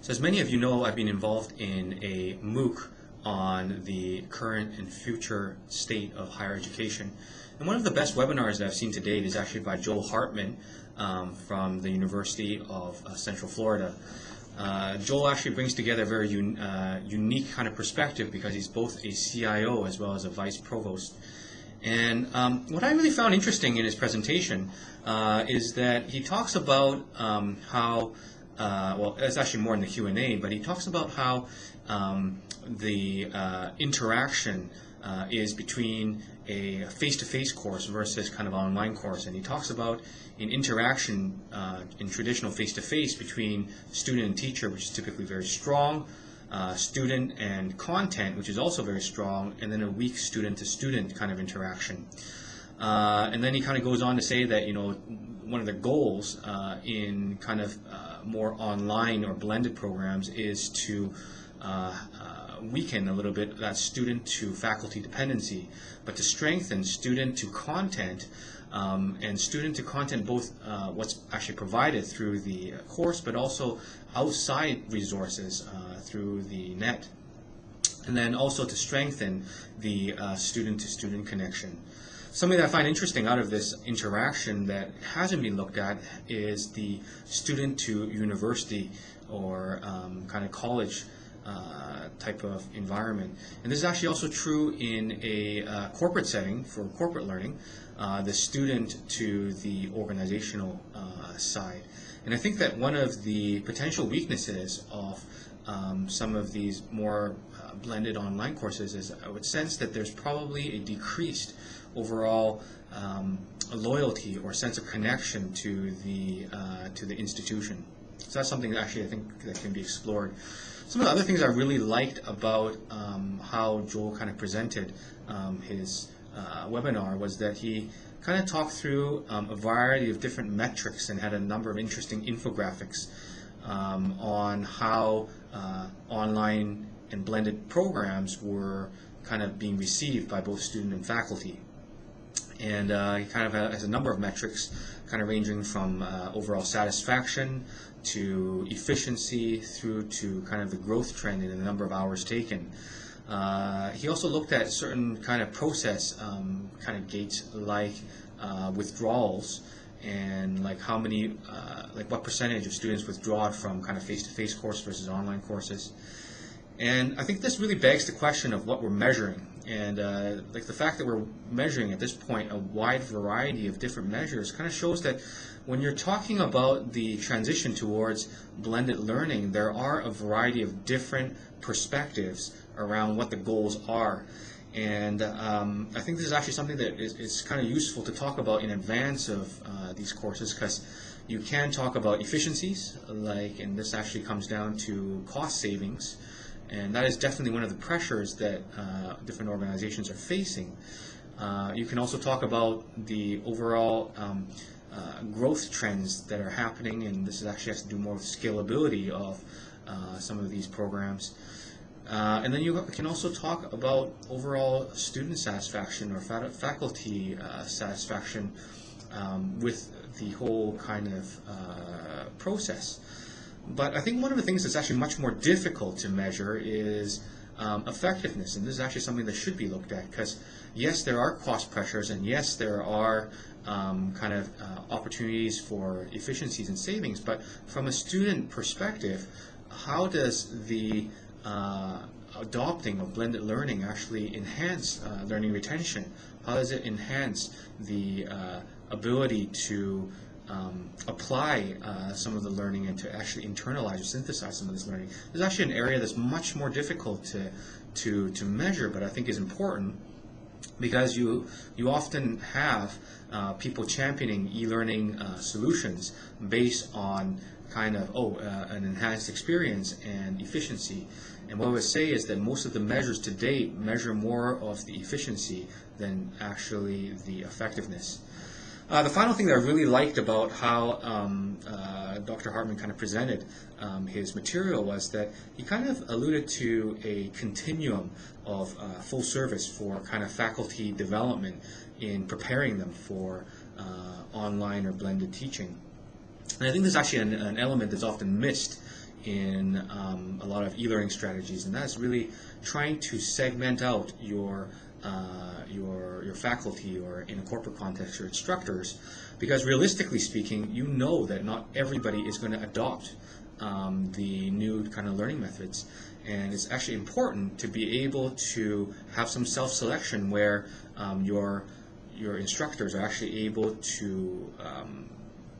So as many of you know, I've been involved in a MOOC on the current and future state of higher education. And one of the best webinars that I've seen to date is actually by Joel Hartman from the University of Central Florida. Joel actually brings together a very unique kind of perspective because he's both a CIO as well as a vice provost. And what I really found interesting in his presentation is that he talks about how well, it's actually more in the Q&A, but he talks about how the interaction is between a face-to-face course versus kind of online course. And he talks about an interaction in traditional face-to-face between student and teacher, which is typically very strong, student and content, which is also very strong, and then a weak student-to-student kind of interaction. And then he kind of goes on to say that, you know, one of the goals in kind of more online or blended programs is to weaken a little bit that student to faculty dependency, but to strengthen student to content and student to content, both what's actually provided through the course, but also outside resources through the net. And then also to strengthen the student to student connection. Something that I find interesting out of this interaction that hasn't been looked at is the student to university or kind of college type of environment. And this is actually also true in a corporate setting for corporate learning, the student to the organizational side. And I think that one of the potential weaknesses of some of these more blended online courses is I would sense that there's probably a decreased overall loyalty or sense of connection to the institution. So that's something that actually I think that can be explored. Some of the other things I really liked about how Joel kind of presented his webinar was that he kind of talked through a variety of different metrics and had a number of interesting infographics on how online and blended programs were kind of being received by both student and faculty. And he kind of has a number of metrics kind of ranging from overall satisfaction to efficiency through to kind of the growth trend in the number of hours taken. He also looked at certain kind of process kind of gates like withdrawals and like how many, like what percentage of students withdraw from kind of face-to-face course versus online courses. And I think this really begs the question of what we're measuring. And like the fact that we're measuring at this point a wide variety of different measures kind of shows that when you're talking about the transition towards blended learning, there are a variety of different perspectives around what the goals are. And I think this is actually something that is kind of useful to talk about in advance of these courses, because you can talk about efficiencies, like, and this actually comes down to cost savings. And that is definitely one of the pressures that different organizations are facing. You can also talk about the overall growth trends that are happening, and this actually has to do more with scalability of some of these programs. And then you can also talk about overall student satisfaction or faculty satisfaction with the whole kind of process. But I think one of the things that's actually much more difficult to measure is effectiveness, and this is actually something that should be looked at, because yes, there are cost pressures, and yes, there are kind of opportunities for efficiencies and savings, but from a student perspective, how does the adopting of blended learning actually enhance learning retention? How does it enhance the ability to apply some of the learning and to actually internalize or synthesize some of this learning? There's actually an area that's much more difficult to measure, but I think is important, because you often have people championing e-learning solutions based on kind of an enhanced experience and efficiency. And what I would say is that most of the measures to date measure more of the efficiency than actually the effectiveness. The final thing that I really liked about how Dr. Hartman kind of presented his material was that he kind of alluded to a continuum of full service for kind of faculty development in preparing them for online or blended teaching. And I think this is actually an element that's often missed in a lot of e-learning strategies, and that's really trying to segment out your faculty, or in a corporate context, your instructors, because realistically speaking, you know that not everybody is going to adopt the new kind of learning methods, and it's actually important to be able to have some self-selection where your instructors are actually able to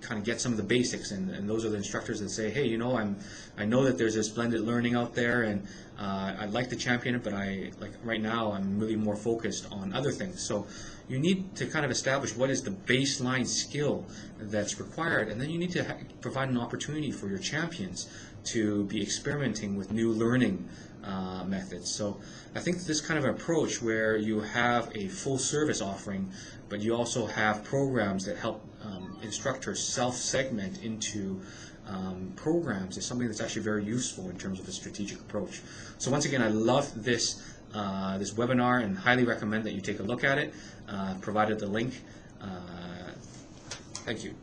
kind of get some of the basics, and those are the instructors that say, hey, I know that there's this blended learning out there, and I'd like to champion it, but right now I'm really more focused on other things. So you need to kind of establish what is the baseline skill that's required, and then you need to provide an opportunity for your champions to be experimenting with new learning methods. So I think this kind of approach where you have a full service offering, but you also have programs that help instructors self-segment into programs is something that's actually very useful in terms of a strategic approach. So once again, I love this webinar and highly recommend that you take a look at it. Provided the link. Thank you.